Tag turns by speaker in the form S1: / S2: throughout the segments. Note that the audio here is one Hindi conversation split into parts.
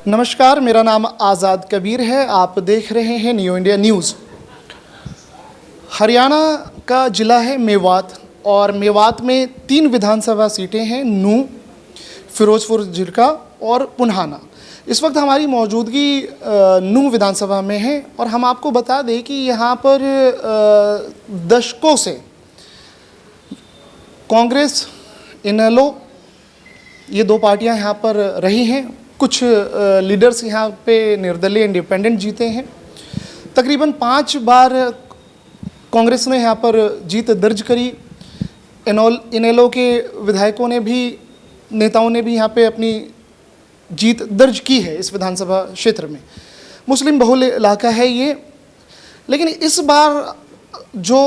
S1: नमस्कार, मेरा नाम आज़ाद कबीर है। आप देख रहे हैं न्यू इंडिया न्यूज़। हरियाणा का ज़िला है मेवात और मेवात में 3 विधानसभा सीटें हैं, नूंह, फिरोजपुर ज़िला और पुन्हाना। इस वक्त हमारी मौजूदगी नूंह विधानसभा में है और हम आपको बता दें कि यहाँ पर दशकों से कांग्रेस, इनेलो, ये 2 पार्टियां यहाँ पर रही हैं। कुछ लीडर्स यहाँ पे निर्दलीय इंडिपेंडेंट जीते हैं। तकरीबन 5 बार कांग्रेस ने यहाँ पर जीत दर्ज करी। इनेलो के विधायकों ने भी, नेताओं ने भी यहाँ पे अपनी जीत दर्ज की है इस विधानसभा क्षेत्र में। मुस्लिम बहुल इलाका है ये। लेकिन इस बार जो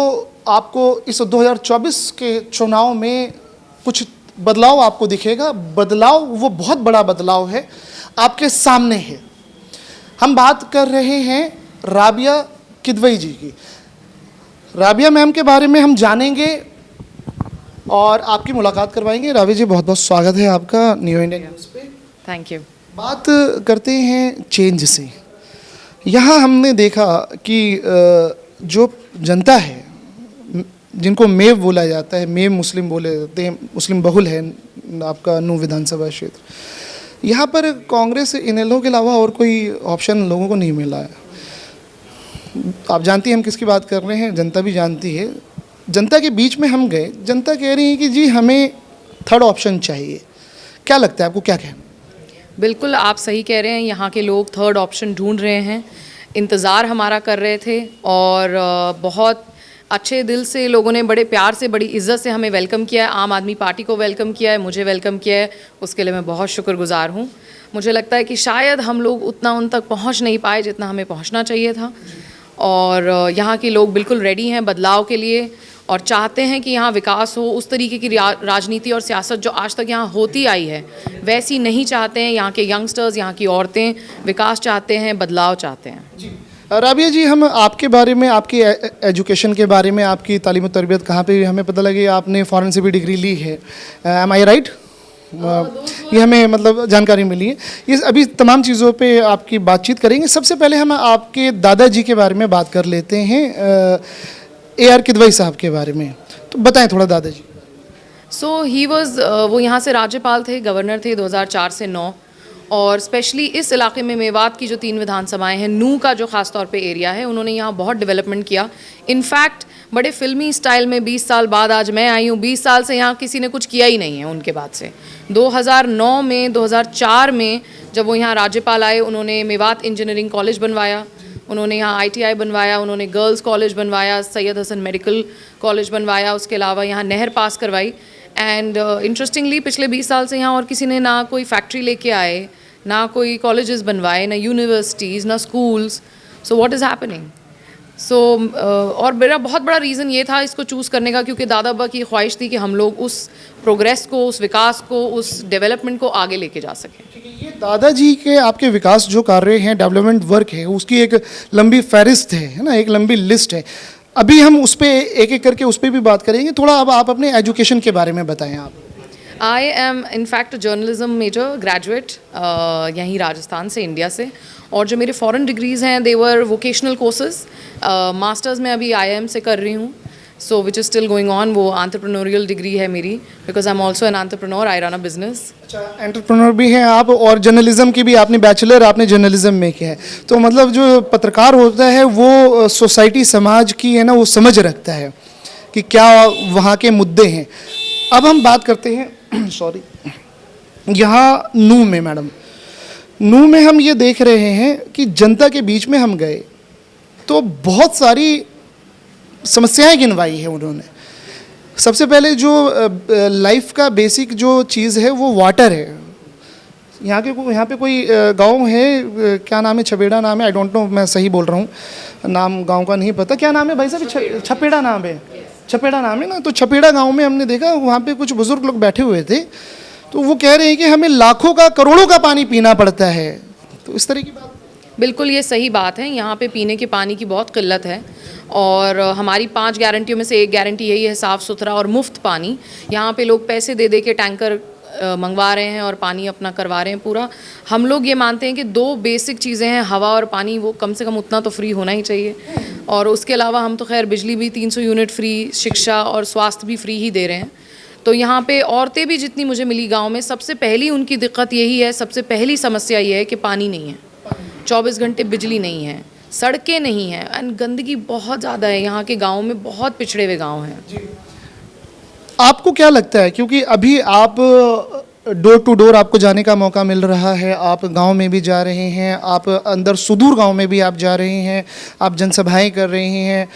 S1: आपको इस 2024 के चुनाव में कुछ बदलाव आपको दिखेगा, बदलाव वो बहुत बड़ा बदलाव है, आपके सामने है। हम बात कर रहे हैं राबिया किदवई जी की। राबिया मैम के बारे में हम जानेंगे और आपकी मुलाकात करवाएंगे। राबिया जी, बहुत बहुत स्वागत है आपका न्यू इंडिया न्यूज़ पे।
S2: Thank you.
S1: बात करते हैं चेंज से। यहाँ हमने देखा कि जो जनता है, जिनको मेव बोला जाता है, मेव मुस्लिम बोले जाते हैं, मुस्लिम बहुल है आपका नूंह विधानसभा क्षेत्र। यहाँ पर कांग्रेस, इनेलो के अलावा और कोई ऑप्शन लोगों को नहीं मिला है। आप जानती हैं हम किसकी बात कर रहे हैं, जनता भी जानती है। जनता के बीच में हम गए, जनता कह रही है कि जी हमें थर्ड ऑप्शन चाहिए। क्या लगता है आपको, क्या कहना?
S2: बिल्कुल आप सही कह रहे हैं, यहाँ के लोग थर्ड ऑप्शन ढूंढ रहे हैं। इंतज़ार हमारा कर रहे थे और बहुत अच्छे दिल से लोगों ने बड़े प्यार से, बड़ी इज़्ज़त से हमें वेलकम किया है। आम आदमी पार्टी को वेलकम किया है, मुझे वेलकम किया है, उसके लिए मैं बहुत शुक्रगुजार हूँ। मुझे लगता है कि शायद हम लोग उतना उन तक पहुँच नहीं पाए जितना हमें पहुँचना चाहिए था। और यहाँ के लोग बिल्कुल रेडी हैं बदलाव के लिए और चाहते हैं कि यहाँ विकास हो। उस तरीके की राजनीति और सियासत जो आज तक यहाँ होती आई है वैसी नहीं चाहते हैं। यहाँ के यंगस्टर्स, यहाँ की औरतें विकास चाहते हैं, बदलाव चाहते हैं।
S1: जी राबिया जी, हम आपके बारे में, आपकी एजुकेशन के बारे में, आपकी तालीम और तरबियत कहाँ पे, हमें पता लगे आपने फ़ॉरेन से भी डिग्री ली है। एम आई राइट? ये हमें मतलब जानकारी मिली है। ये अभी तमाम चीज़ों पे आपकी बातचीत करेंगे। सबसे पहले हम आपके दादाजी के बारे में बात कर लेते हैं, AR किदवई साहब के बारे में। तो बताएं थोड़ा दादाजी।
S2: सो ही वॉज, वो यहाँ से राज्यपाल थे, गवर्नर थे 2004 से 9। और स्पेशली इस इलाके में मेवात की जो 3 विधानसभाएं हैं, नूंह का जो ख़ास तौर पे एरिया है, उन्होंने यहाँ बहुत डेवलपमेंट किया। इनफैक्ट बड़े फिल्मी स्टाइल में 20 साल बाद आज मैं आई हूँ। 20 साल से यहाँ किसी ने कुछ किया ही नहीं है उनके बाद से। 2009 में, 2004 में जब वो यहाँ राज्यपाल आए, उन्होंने मेवात इंजीनियरिंग कॉलेज बनवाया, उन्होंने यहाँ ITI बनवाया, उन्होंने गर्ल्स कॉलेज बनवाया, सैयद हसन मेडिकल कॉलेज बनवाया, उसके अलावा यहाँ नहर पास करवाई। एंड इंटरेस्टिंगली पिछले 20 साल से यहाँ और किसी ने ना कोई फैक्ट्री लेके आए, ना कोई कॉलेजेस बनवाए, ना यूनिवर्सिटीज़, ना schools. So what is happening? So और मेरा बहुत बड़ा रीज़न ये था इसको चूज़ करने का, क्योंकि दादा अब्बा की ख्वाहिश थी कि हम लोग उस प्रोग्रेस को, उस विकास को, उस डेवलपमेंट को आगे लेके जा सकें।
S1: ये दादाजी के आपके विकास जो कार्य हैं, डेवलपमेंट वर्क है, उसकी एक लंबी फहरिस्त है ना, एक लंबी लिस्ट है। अभी हम उस पर एक एक करके उस पर भी बात करेंगे। थोड़ा अब आप अपने एजुकेशन के बारे में बताएं। आप
S2: I am in fact journalism major graduate यहीं राजस्थान से, इंडिया से। और जो मेरे फॉरेन डिग्रीज़ हैं they were vocational courses. Masters में अभी IIM से कर रही हूँ, so which is still going on. वो एंटरप्रेन्योरियल डिग्री है मेरी, because I am also an entrepreneur, I run a business.
S1: अच्छा, एंटरप्रेन्योर भी हैं आप और जर्नलिज्म की भी आपने बैचलर आपने जर्नलिज्म में किया है। तो मतलब जो पत्रकार होता है वो सोसाइटी, समाज की है ना, वो समझ रखता है कि क्या वहाँ के मुद्दे हैं। अब हम बात करते हैं सॉरी, यहाँ नूंह में मैडम, नूंह में हम ये देख रहे हैं कि जनता के बीच में हम गए तो बहुत सारी समस्याएं गिनवाई है उन्होंने। सबसे पहले जो लाइफ का बेसिक जो चीज़ है वो वाटर है। यहाँ पे कोई गांव है, क्या नाम है, छपेड़ा नाम है, आई डोंट नो, मैं सही बोल रहा हूँ, नाम गांव का नहीं पता। क्या नाम है भाई साहब? छपेड़ा नाम है, छपेड़ा नाम है ना। तो छपेड़ा गांव में हमने देखा, वहाँ पे कुछ बुजुर्ग लोग बैठे हुए थे, तो वो कह रहे हैं कि हमें लाखों का, करोड़ों का पानी पीना पड़ता है। तो इस तरह की बात।
S2: बिल्कुल ये सही बात है। यहाँ पे पीने के पानी की बहुत किल्लत है और हमारी 5 गारंटियों में से एक गारंटी यही है साफ़ सुथरा और मुफ्त पानी। यहाँ पे लोग पैसे दे दे के टैंकर मंगवा रहे हैं और पानी अपना करवा रहे हैं पूरा। हम लोग ये मानते हैं कि दो बेसिक चीज़ें हैं, हवा और पानी, वो कम से कम उतना तो फ्री होना ही चाहिए। और उसके अलावा हम तो खैर बिजली भी 300 यूनिट फ्री, शिक्षा और स्वास्थ्य भी फ्री ही दे रहे हैं। तो यहाँ पे औरतें भी जितनी मुझे मिली गांव में, सबसे पहली उनकी दिक्कत यही है, सबसे पहली समस्या ये है कि पानी नहीं है, 24 घंटे बिजली नहीं है, सड़कें नहीं हैं, एंड गंदगी बहुत ज़्यादा है। यहाँ के गाँव में बहुत पिछड़े हुए गाँव हैं।
S1: आपको क्या लगता है, क्योंकि अभी आप डोर टू डोर आपको जाने का मौका मिल रहा है, आप गांव में भी जा रहे हैं, आप अंदर सुदूर गांव में भी आप जा रहे हैं, आप जनसभाएं कर रहे हैं,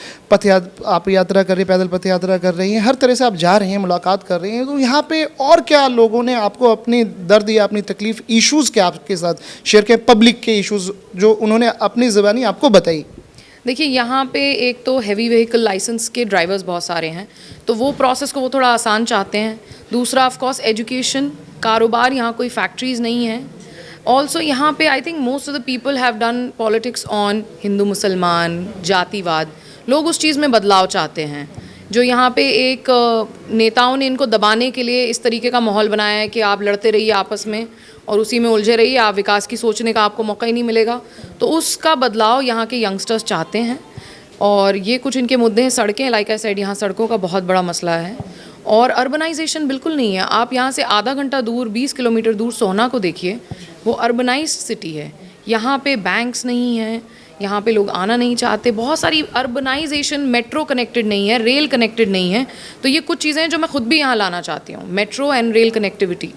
S1: आप यात्रा कर रहे हैं, पैदल पथ यात्रा कर रही हैं, हर तरह से आप जा रहे हैं, मुलाकात कर रहे हैं, तो यहाँ पे और क्या लोगों ने आपको अपनी दर्द या अपनी तकलीफ, इश्यूज़ क्या आपके साथ शेयर किए, पब्लिक के इश्यूज़ जो उन्होंने अपनी ज़बानी आपको बताई?
S2: देखिए, यहाँ पे एक तो हैवी व्हीकल लाइसेंस के ड्राइवर्स बहुत सारे हैं, तो वो प्रोसेस को वो थोड़ा आसान चाहते हैं। दूसरा ऑफ कोर्स एजुकेशन, कारोबार, यहाँ कोई फैक्ट्रीज़ नहीं है। ऑल्सो यहाँ पे I think most of the people have done politics on Hindu मुसलमान, जातिवाद। लोग उस चीज़ में बदलाव चाहते हैं। जो यहाँ पे एक नेताओं ने इनको दबाने के लिए इस तरीके का माहौल बनाया है कि आप लड़ते रहिए आपस में और उसी में उलझे रहिए, आप विकास की सोचने का आपको मौका ही नहीं मिलेगा। तो उसका बदलाव यहाँ के यंगस्टर्स चाहते हैं और ये कुछ इनके मुद्दे हैं। सड़कें, लाइक आई सेड, यहाँ सड़कों का बहुत बड़ा मसला है। और अर्बनाइजेशन बिल्कुल नहीं है। आप यहाँ से आधा घंटा दूर, 20 किलोमीटर दूर सोहना को देखिए, वो अर्बनाइज्ड सिटी है। यहाँ पे बैंक्स नहीं हैं, यहाँ पे लोग आना नहीं चाहते। बहुत सारी अर्बनाइजेशन, मेट्रो कनेक्टेड नहीं है, रेल कनेक्टेड नहीं है। तो ये कुछ चीज़ें हैं जो मैं खुद भी यहाँ लाना चाहती हूँ, metro and rail connectivity.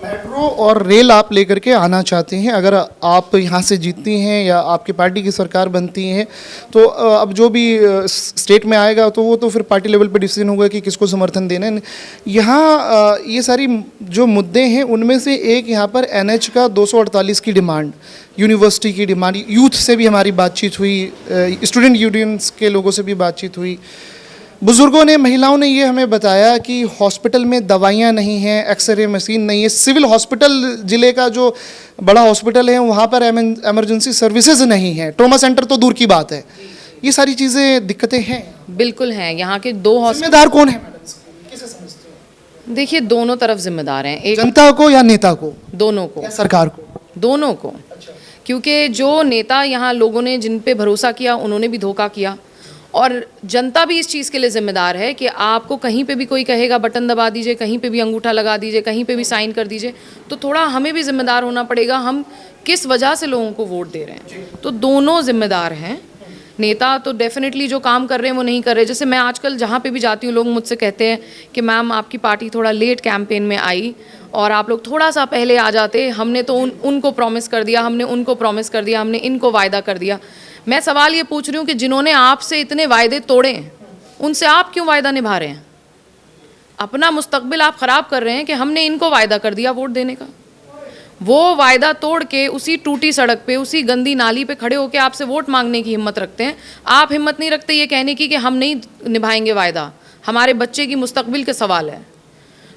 S1: Metro और रेल आप लेकर के आना चाहते हैं। अगर आप यहाँ से जीतती हैं या आपकी पार्टी की सरकार बनती है तो अब जो भी स्टेट में आएगा तो वो तो फिर पार्टी लेवल पे डिसीजन होगा कि किसको समर्थन देना है। यहाँ ये सारी जो मुद्दे हैं उनमें से एक यहाँ पर NH का 248 की डिमांड, यूनिवर्सिटी की डिमांड, यूथ से भी हमारी बातचीत हुई, स्टूडेंट यूनियंस के लोगों से भी बातचीत हुई। बुज़ुर्गों ने, महिलाओं ने ये हमें बताया कि हॉस्पिटल में दवाइयाँ नहीं हैं, एक्सरे मशीन नहीं है, सिविल हॉस्पिटल, ज़िले का जो बड़ा हॉस्पिटल है वहाँ पर एमरजेंसी सर्विसेज नहीं है, ट्रॉमा सेंटर तो दूर की बात है। ये सारी चीज़ें, दिक्कतें हैं।
S2: बिल्कुल हैं। यहाँ के दो
S1: जिम्मेदार कौन है मैडम, किसे समझते हो?
S2: देखिए, दोनों तरफ जिम्मेदार हैं, एक
S1: जनता को या नेता को?
S2: दोनों को,
S1: या सरकार को?
S2: दोनों को। क्योंकि जो नेता यहाँ लोगों ने जिन पे भरोसा किया उन्होंने भी धोखा किया, और जनता भी इस चीज़ के लिए ज़िम्मेदार है कि आपको कहीं पे भी कोई कहेगा बटन दबा दीजिए, कहीं पे भी अंगूठा लगा दीजिए, कहीं पे भी साइन कर दीजिए, तो थोड़ा हमें भी ज़िम्मेदार होना पड़ेगा, हम किस वजह से लोगों को वोट दे रहे हैं। तो दोनों ज़िम्मेदार हैं। नेता तो डेफिनेटली जो काम कर रहे हैं वो नहीं कर रहे। जैसे मैं आजकल जहाँ पे भी जाती हूँ, लोग मुझसे कहते हैं कि मैम आपकी पार्टी थोड़ा लेट कैंपेन में आई और आप लोग थोड़ा सा पहले आ जाते, हमने तो उनको प्रॉमिस कर दिया, हमने उनको प्रॉमिस कर दिया, हमने इनको वायदा कर दिया। मैं सवाल ये पूछ रही हूँ कि जिन्होंने आपसे इतने वायदे तोड़े उनसे आप क्यों वायदा निभा रहे हैं? अपना मुस्तकबिल आप ख़राब कर रहे हैं कि हमने इनको वायदा कर दिया वोट देने का। वो वायदा तोड़ के उसी टूटी सड़क पे, उसी गंदी नाली पे खड़े होकर आपसे वोट मांगने की हिम्मत रखते हैं। आप हिम्मत नहीं रखते ये कहने की कि हम नहीं निभाएंगे वायदा, हमारे बच्चे की मुस्तकबिल के सवाल है।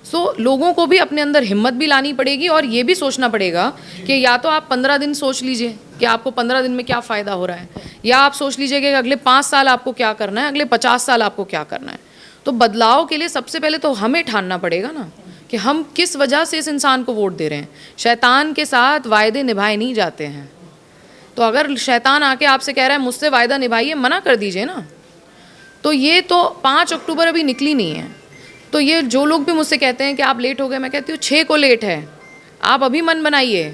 S2: सो लोगों को भी अपने अंदर हिम्मत भी लानी पड़ेगी और ये भी सोचना पड़ेगा कि या तो आप 15 दिन सोच लीजिए कि आपको 15 दिन में क्या फ़ायदा हो रहा है, या आप सोच लीजिए कि अगले 5 साल आपको क्या करना है, अगले 50 साल आपको क्या करना है। तो बदलाव के लिए सबसे पहले तो हमें ठानना पड़ेगा ना कि हम किस वजह से इस इंसान को वोट दे रहे हैं। शैतान के साथ वायदे निभाए नहीं जाते हैं। तो अगर शैतान आके आपसे कह रहा है मुझसे वायदा निभाइए, मना कर दीजिए ना। तो ये तो 5 अक्टूबर अभी निकली नहीं है। तो ये जो लोग भी मुझसे कहते हैं कि आप लेट हो गए, मैं कहती हूँ 6 को लेट है, आप अभी मन बनाइए।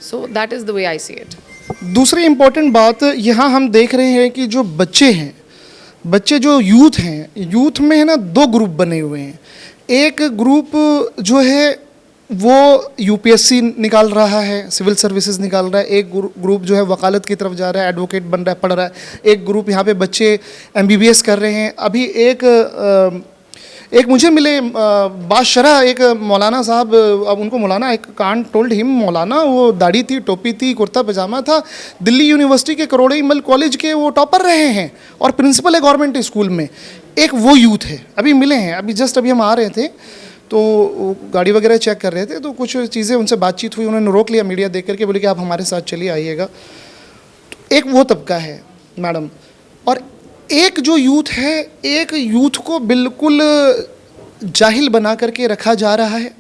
S2: So that is the way I see it.
S1: दूसरी इम्पोर्टेंट बात यहाँ हम देख रहे हैं कि जो बच्चे हैं, बच्चे जो यूथ हैं, यूथ में है ना 2 ग्रुप बने हुए हैं। एक ग्रुप जो है वो UPSC निकाल रहा है, सिविल सर्विसेज निकाल रहा है। एक ग्रुप जो है वकालत की तरफ जा रहा है, एडवोकेट बन रहा है, पढ़ रहा है। एक ग्रुप यहाँ पे बच्चे MBBS कर रहे हैं। अभी एक मुझे मिले बादशरा, एक मौलाना साहब, अब उनको मौलाना, एक कान टोल्ड हिम मौलाना, वो दाढ़ी थी, टोपी थी, कुर्ता पजामा था, दिल्ली यूनिवर्सिटी के करोड़ई-मल कॉलेज के वो टॉपर रहे हैं और प्रिंसिपल है गवर्नमेंट स्कूल में। एक वो यूथ है, अभी मिले हैं, अभी जस्ट अभी हम आ रहे थे तो गाड़ी वगैरह चेक कर रहे थे तो कुछ चीज़ें उनसे बातचीत हुई, उन्होंने रोक लिया मीडिया देख करके, बोले कि आप हमारे साथ चलिए आइएगा। तो एक वो तबका है मैडम, और एक जो यूथ है, एक यूथ को बिल्कुल जाहिल बना करके रखा जा रहा है।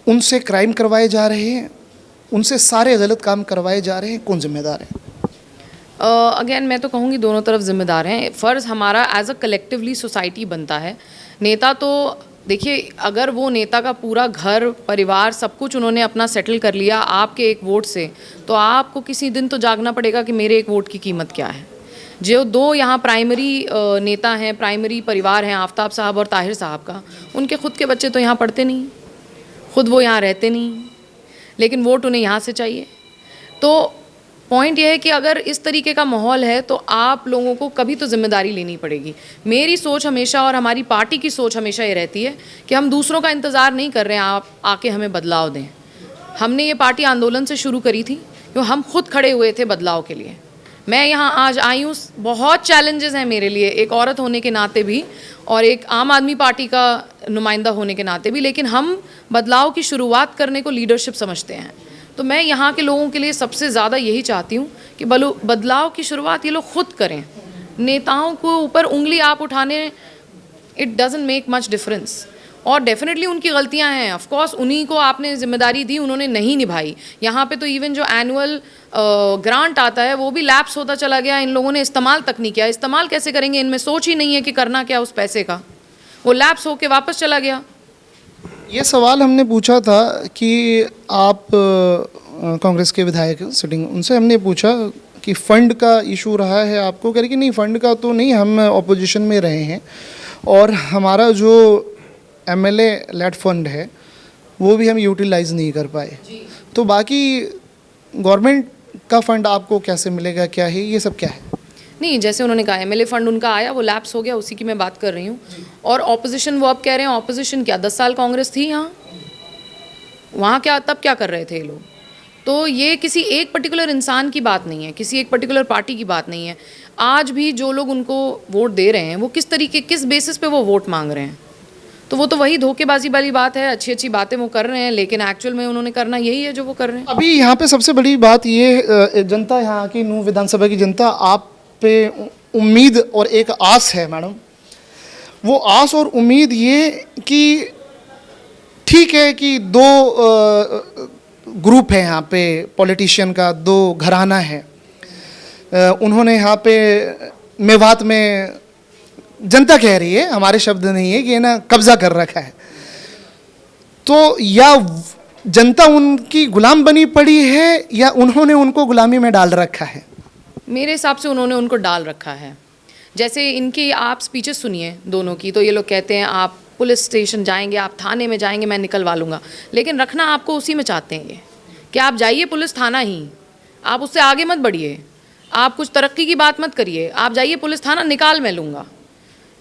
S1: उनसे क्राइम करवाए जा रहे हैं, उनसे सारे गलत काम करवाए जा रहे हैं, कौन जिम्मेदार है?
S2: अगेन मैं तो कहूँगी दोनों तरफ जिम्मेदार हैं। फ़र्ज़ हमारा एज अ कलेक्टिवली सोसाइटी बनता है। नेता तो देखिए, अगर वो नेता का पूरा घर परिवार सब कुछ उन्होंने अपना सेटल कर लिया आपके एक वोट से, तो आपको किसी दिन तो जागना पड़ेगा कि मेरे एक वोट की कीमत क्या है। जो दो यहाँ प्राइमरी नेता हैं, प्राइमरी परिवार हैं, आफ्ताब साहब और ताहिर साहब का, उनके खुद के बच्चे तो यहाँ पढ़ते नहीं, खुद वो यहाँ रहते नहीं, लेकिन वोट उन्हें यहाँ से चाहिए। तो पॉइंट यह है कि अगर इस तरीके का माहौल है तो आप लोगों को कभी तो जिम्मेदारी लेनी पड़ेगी। मेरी सोच हमेशा और हमारी पार्टी की सोच हमेशा ये रहती है कि हम दूसरों का इंतज़ार नहीं कर रहे हैं आप आके हमें बदलाव दें। हमने ये पार्टी आंदोलन से शुरू करी थी क्योंकि हम खुद खड़े हुए थे बदलाव के लिए। मैं यहाँ आज आई हूँ, बहुत चैलेंजेस हैं मेरे लिए, एक औरत होने के नाते भी और एक आम आदमी पार्टी का नुमाइंदा होने के नाते भी, लेकिन हम बदलाव की शुरुआत करने को लीडरशिप समझते हैं। तो मैं यहाँ के लोगों के लिए सबसे ज़्यादा यही चाहती हूँ कि बदलाव की शुरुआत ये लोग खुद करें। नेताओं को ऊपर उंगली आप उठाने, it doesn't make much difference. और डेफिनेटली उनकी गलतियां हैं, ऑफ कोर्स उन्हीं को आपने जिम्मेदारी दी, उन्होंने नहीं निभाई। यहाँ पे तो इवन जो एनुअल ग्रांट आता है वो भी लैप्स होता चला गया, इन लोगों ने इस्तेमाल तक नहीं किया। इस्तेमाल कैसे करेंगे, इनमें सोच ही नहीं है कि करना क्या उस पैसे का, वो लैप्स होके वापस चला गया।
S1: ये सवाल हमने पूछा था कि आप कांग्रेस के विधायक सिटिंग, उनसे हमने पूछा कि फ़ंड का इशू रहा है आपको, कह रहे कि नहीं फ़ंड का तो नहीं, हम ऑपोजिशन में रहे हैं और हमारा जो एमएलए लेट फंड है वो भी हम यूटिलाइज़ नहीं कर पाए। तो बाकी गवर्नमेंट का फ़ंड आपको कैसे मिलेगा, क्या है ये सब क्या है?
S2: नहीं, जैसे उन्होंने कहा एमएलए फंड उनका आया, वो लैप्स हो गया, उसी की मैं बात कर रही हूँ। और ऑपोजिशन, वो अब कह रहे हैं ऑपोजिशन क्या, 10 साल कांग्रेस थी यहाँ, वहाँ क्या तब क्या कर रहे थे ये लोग? तो ये किसी एक पर्टिकुलर इंसान की बात नहीं है, किसी एक पर्टिकुलर पार्टी की बात नहीं है। आज भी जो लोग उनको वोट दे रहे हैं वो किस बेसिस पे वो वोट मांग रहे हैं? तो वो तो वही धोखेबाजी वाली बात है। अच्छी अच्छी बातें वो कर रहे हैं, लेकिन एक्चुअल में उन्होंने करना यही है जो वो कर रहे हैं।
S1: अभी यहाँ पे सबसे बड़ी बात ये, जनता, यहाँ की नूंह विधानसभा की जनता आप पे उम्मीद और एक आस है मैडम। वो आस और उम्मीद ये कि ठीक है कि दो ग्रुप है यहाँ पे पॉलिटिशियन का, दो घराना है, उन्होंने यहाँ पे मेवात में, जनता कह रही है, हमारे शब्द नहीं है, कि है ना कब्जा कर रखा है। तो या जनता उनकी गुलाम बनी पड़ी है या उन्होंने उनको गुलामी में डाल रखा है?
S2: मेरे हिसाब से उन्होंने उनको डाल रखा है। जैसे इनकी आप स्पीचेस सुनिए दोनों की, तो ये लोग कहते हैं आप पुलिस स्टेशन जाएंगे, आप थाने में जाएंगे, मैं निकलवा लूँगा। लेकिन रखना आपको उसी में चाहते हैं ये कि आप जाइए पुलिस थाना ही, आप उससे आगे मत बढ़िए, आप कुछ तरक्की की बात मत करिए, आप जाइए पुलिस थाना, निकाल मैं लूँगा।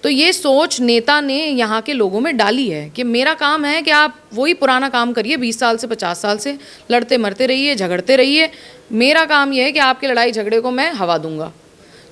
S2: तो ये सोच नेता ने यहाँ के लोगों में डाली है कि मेरा काम है कि आप वही पुराना काम करिए, 20 साल से 50 साल से लड़ते मरते रहिए, झगड़ते रहिए, मेरा काम ये है कि आपके लड़ाई झगड़े को मैं हवा दूंगा।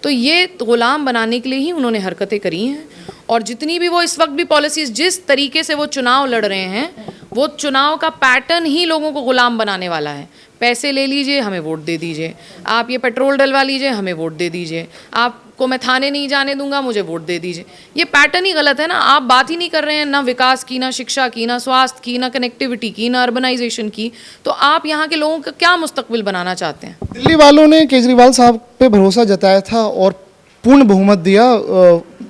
S2: तो ये गुलाम बनाने के लिए ही उन्होंने हरकतें करी हैं। और जितनी भी वो इस वक्त भी पॉलिसीज़, जिस तरीके से वो चुनाव लड़ रहे हैं, वो चुनाव का पैटर्न ही लोगों को गुलाम बनाने वाला है। पैसे ले लीजिए, हमें वोट दे दीजिए, आप ये पेट्रोल डलवा लीजिए, हमें वोट दे दीजिए, आपको मैं थाने नहीं जाने दूंगा, मुझे वोट दे दीजिए। ये पैटर्न ही गलत है ना। आप बात ही नहीं कर रहे हैं ना विकास की, ना शिक्षा की, ना स्वास्थ्य की, ना कनेक्टिविटी की, ना अर्बनाइजेशन की। तो आप यहाँ के लोगों का क्या मुस्तकबिल बनाना चाहते हैं?
S1: दिल्ली वालों ने केजरीवाल साहब पे भरोसा जताया था और पूर्ण बहुमत दिया,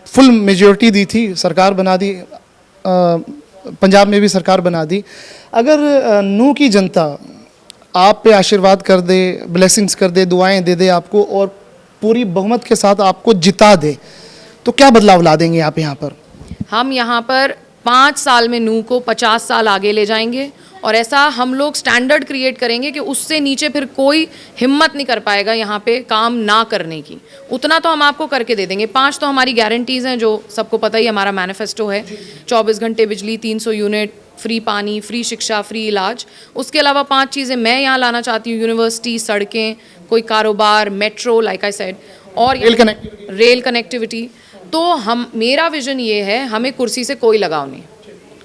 S1: फुल मेजॉरिटी दी थी, सरकार बना दी, पंजाब में भी सरकार बना दी। अगर नूंह की जनता आप पे आशीर्वाद कर दे, ब्लेसिंग्स कर दे, दुआएं दे दे आपको और पूरी बहुमत के साथ आपको जिता दे, तो क्या बदलाव ला देंगे आप यहाँ पर?
S2: हम यहाँ पर 5 साल में नूंह को 50 साल आगे ले जाएंगे और ऐसा हम लोग स्टैंडर्ड क्रिएट करेंगे कि उससे नीचे फिर कोई हिम्मत नहीं कर पाएगा यहाँ पे काम ना करने की। उतना तो हम आपको करके दे देंगे। 5 तो हमारी गारंटीज़ हैं, जो सबको पता ही हमारा मैनिफेस्टो है। 24 घंटे बिजली, 300 यूनिट, फ्री पानी, फ्री शिक्षा, फ्री इलाज। उसके अलावा 5 चीज़ें मैं यहाँ लाना चाहती हूँ, यूनिवर्सिटी, सड़कें, कोई कारोबार, मेट्रो लाइक आई सेड, और रेल कनेक्टिविटी। तो हम, मेरा विजन ये है, हमें कुर्सी से कोई लगाव नहीं।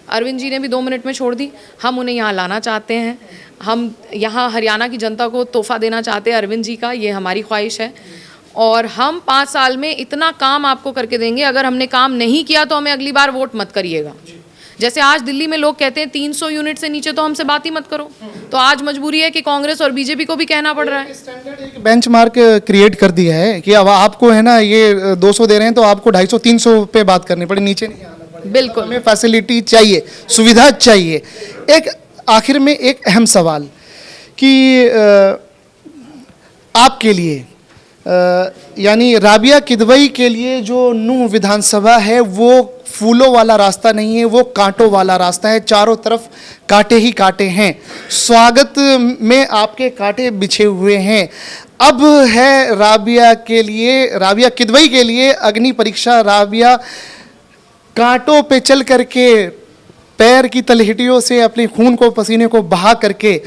S2: अरविंद जी ने भी 2 मिनट में छोड़ दी, हम उन्हें यहाँ लाना चाहते हैं। हम यहाँ हरियाणा की जनता को तोहफा देना चाहते हैं अरविंद जी का, ये हमारी ख्वाहिश है। और हम 5 साल में इतना काम आपको करके देंगे, अगर हमने काम नहीं किया तो हमें अगली बार वोट मत करिएगा। जैसे आज दिल्ली में लोग कहते हैं 300 यूनिट से नीचे तो हमसे बात ही मत करो, तो आज मजबूरी है कि कांग्रेस और बीजेपी को भी कहना पड़ रहा है।
S1: स्टैंडर्ड एक बेंचमार्क क्रिएट कर दिया है कि अब आपको है ना ये 200 दे रहे हैं तो आपको 250 300 पे बात करनी पड़े, नीचे नहीं आना पड़े।
S2: बिल्कुल,
S1: हमें फैसिलिटी चाहिए, सुविधा चाहिए। एक आखिर में एक अहम सवाल कि आपके लिए यानी राबिया किदवई के लिए जो नूह विधानसभा है वो फूलों वाला रास्ता नहीं है, वो कांटों वाला रास्ता है। चारों तरफ कांटे ही कांटे हैं, स्वागत में आपके कांटे बिछे हुए हैं। अब है राबिया के लिए, राबिया किदवई के लिए अग्नि परीक्षा। राबिया कांटों पे चल करके पैर की तलहटियों से अपने खून को पसीने को बहा करके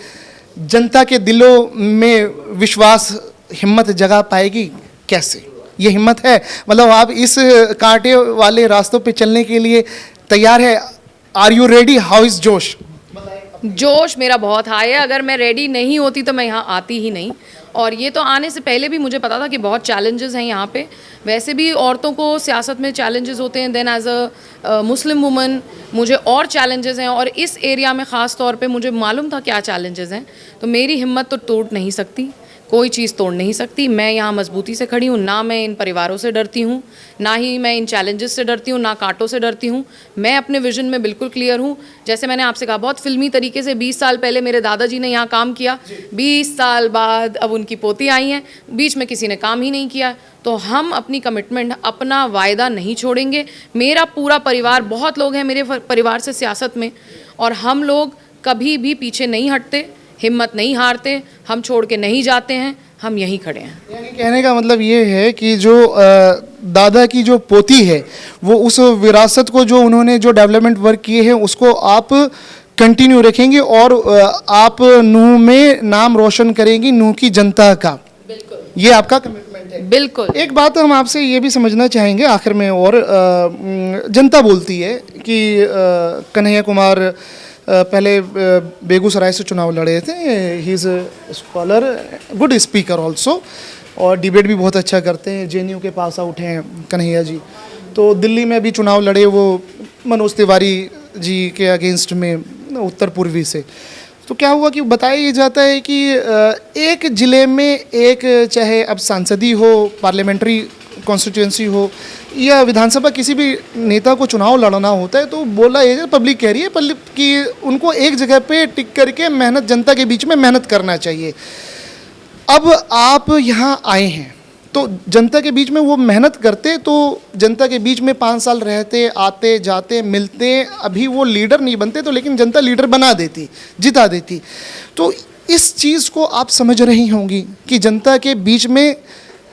S1: जनता के दिलों में विश्वास हिम्मत जगा पाएगी कैसे? ये हिम्मत है? मतलब आप इस कांटे वाले रास्तों पे चलने के लिए तैयार है? Are you ready? How is josh?
S2: जोश मेरा बहुत हाई है। अगर मैं रेडी नहीं होती तो मैं यहाँ आती ही नहीं। और ये तो आने से पहले भी मुझे पता था कि बहुत चैलेंजेस हैं यहाँ पे। वैसे भी औरतों को सियासत में चैलेंजेस होते हैं, then as a Muslim woman मुझे और चैलेंजेस हैं, और इस एरिया में ख़ास तौर पे मुझे मालूम था क्या चैलेंजेस हैं। तो मेरी हिम्मत तो तोड़ नहीं सकती, कोई चीज़ तोड़ नहीं सकती। मैं यहाँ मजबूती से खड़ी हूँ, ना मैं इन परिवारों से डरती हूँ, ना ही मैं इन चैलेंजेस से डरती हूँ, ना कांटों से डरती हूँ। मैं अपने विजन में बिल्कुल क्लियर हूँ। जैसे मैंने आपसे कहा, बहुत फिल्मी तरीके से 20 साल पहले मेरे दादाजी ने यहाँ काम किया, 20 साल बाद अब उनकी पोती आई हैं, बीच में किसी ने काम ही नहीं किया। तो हम अपनी कमिटमेंट, अपना वायदा नहीं छोड़ेंगे। मेरा पूरा परिवार, बहुत लोग हैं मेरे परिवार से सियासत में, और हम लोग कभी भी पीछे नहीं हटते, हिम्मत नहीं हारते, हम छोड़ के नहीं जाते हैं, हम यहीं खड़े हैं।
S1: यानी कहने का मतलब ये है कि जो दादा की जो पोती है वो उस विरासत को, जो उन्होंने जो डेवलपमेंट वर्क किए हैं, उसको आप कंटिन्यू रखेंगे और आप नूह में नाम रोशन करेंगी, नूह की जनता का।
S2: बिल्कुल,
S1: ये आपका कमिटमेंट है।
S2: बिल्कुल।
S1: एक बात हम आपसे ये भी समझना चाहेंगे आखिर में, और जनता बोलती है कि कन्हैया कुमार पहले बेगूसराय से चुनाव लड़े थे। He is scholar, good speaker also, और डिबेट भी बहुत अच्छा करते हैं। जेएनयू के पास आउट हैं कन्हैया जी। तो दिल्ली में भी चुनाव लड़े वो मनोज तिवारी जी के अगेंस्ट में, उत्तर पूर्वी से। तो क्या हुआ कि बताया ये जाता है कि एक ज़िले में एक, चाहे अब सांसदी हो, पार्लियामेंट्री कॉन्स्टिट्यूंसी हो या विधानसभा, किसी भी नेता को चुनाव लड़ना होता है तो बोला ये पब्लिक कह रही है कि उनको एक जगह पे टिक करके मेहनत, जनता के बीच में मेहनत करना चाहिए। अब आप यहाँ आए हैं तो जनता के बीच में वो मेहनत करते, तो जनता के बीच में 5 साल रहते, आते जाते मिलते, अभी वो लीडर नहीं बनते तो लेकिन जनता लीडर बना देती, जिता देती। तो इस चीज़ को आप समझ रही होंगी कि जनता के बीच में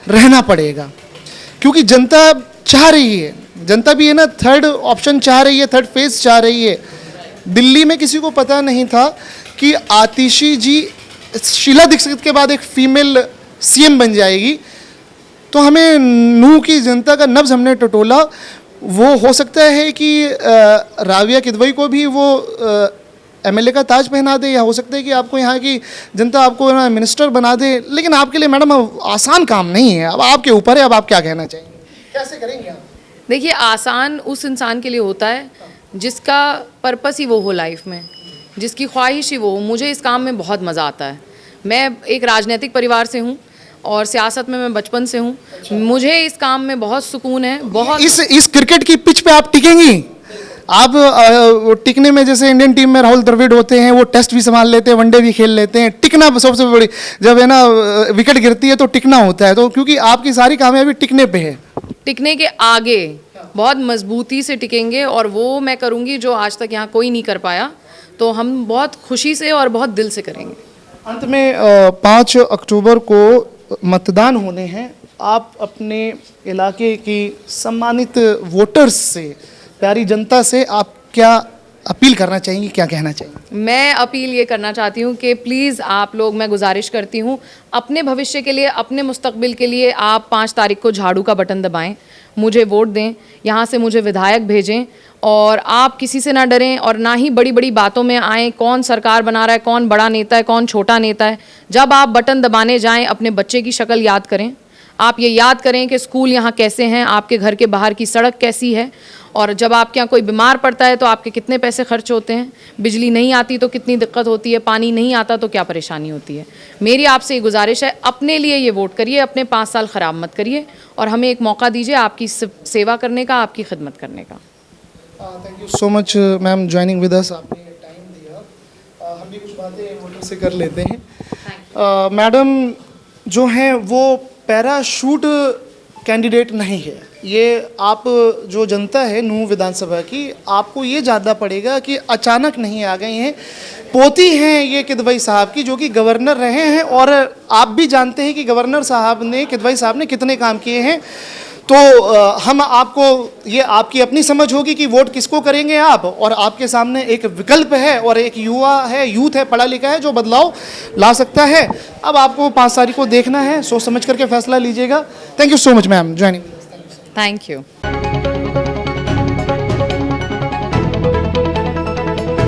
S1: रहना पड़ेगा, क्योंकि जनता चाह रही है, जनता भी है ना, थर्ड ऑप्शन चाह रही है, थर्ड फेज चाह रही है। दिल्ली में किसी को पता नहीं था कि आतिशी जी शीला दीक्षित के बाद एक फीमेल सीएम बन जाएगी। तो हमें नूह की जनता का नब्ज हमने टटोला। वो हो सकता है कि राबिया किदवई को भी वो एमएलए का ताज पहना दे, या हो सकता है कि आपको यहाँ की जनता आपको ना मिनिस्टर बना दे। लेकिन आपके लिए मैडम आसान काम नहीं है, अब आपके ऊपर है। अब आप क्या कहना चाहेंगे, कैसे करेंगे आप?
S2: देखिए, आसान उस इंसान के लिए होता है जिसका पर्पस ही वो हो लाइफ में, जिसकी ख्वाहिश ही वो हो। मुझे इस काम में बहुत मज़ा आता है। मैं एक राजनीतिक परिवार से हूँ और सियासत में मैं बचपन से हूँ। मुझे इस काम में बहुत सुकून है। बहुत
S1: इस क्रिकेट की पिच पे आप टिकेंगी? आप टिकने में, जैसे इंडियन टीम में राहुल द्रविड़ होते हैं, वो टेस्ट भी संभाल लेते हैं, वनडे भी खेल लेते हैं। टिकना सबसे बड़ी, जब है ना विकेट गिरती है तो टिकना होता है। तो क्योंकि आपकी सारी कामयाबी टिकने पे है।
S2: टिकने के आगे बहुत मजबूती से टिकेंगे, और वो मैं करूँगी जो आज तक यहाँ कोई नहीं कर पाया। तो हम बहुत खुशी से और बहुत दिल से करेंगे।
S1: अंत में 5 अक्टूबर को मतदान होने हैं। आप अपने इलाके की सम्मानित वोटर्स से, प्यारी जनता से आप क्या अपील करना चाहेंगी, क्या कहना चाहेंगी?
S2: मैं अपील ये करना चाहती हूँ कि प्लीज़ आप लोग, मैं गुजारिश करती हूँ, अपने भविष्य के लिए, अपने मुस्तकबिल के लिए आप 5 तारीख को झाड़ू का बटन दबाएं, मुझे वोट दें, यहाँ से मुझे विधायक भेजें, और आप किसी से ना डरें और ना ही बड़ी बड़ी बातों में आएँ। कौन सरकार बना रहा है, कौन बड़ा नेता है, कौन छोटा नेता है। जब आप बटन दबाने जाएं, अपने बच्चे की शक्ल याद करें, आप ये याद करें कि स्कूल यहाँ कैसे हैं, आपके घर के बाहर की सड़क कैसी है, और जब आपके यहाँ कोई बीमार पड़ता है तो आपके कितने पैसे खर्च होते हैं, बिजली नहीं आती तो कितनी दिक्कत होती है, पानी नहीं आता तो क्या परेशानी होती है। मेरी आपसे ये गुजारिश है, अपने लिए ये वोट करिए, अपने 5 साल ख़राब मत करिए और हमें एक मौका दीजिए आपकी सेवा करने का, आपकी खिदमत करने का।
S1: Thank you so much ma'am joining with us, आपने टाइम दिया। हम भी कुछ बातें वोटर से कर लेते हैं। मैडम जो हैं वो पैराशूट कैंडिडेट नहीं है, ये आप जो जनता है नूंह विधानसभा की, आपको ये जानना पड़ेगा कि अचानक नहीं आ गए हैं। पोती हैं ये किदवई साहब की, जो कि गवर्नर रहे हैं, और आप भी जानते हैं कि गवर्नर साहब ने, किदवई साहब ने कितने काम किए हैं। तो हम आपको, ये आपकी अपनी समझ होगी कि वोट किसको करेंगे आप, और आपके सामने एक विकल्प है और एक युवा है, यूथ है, पढ़ा लिखा है, जो बदलाव ला सकता है। अब आपको 5 तारीख को देखना है, सोच समझ करके फैसला लीजिएगा। Thank you so much ma'am joining.
S2: Thank you.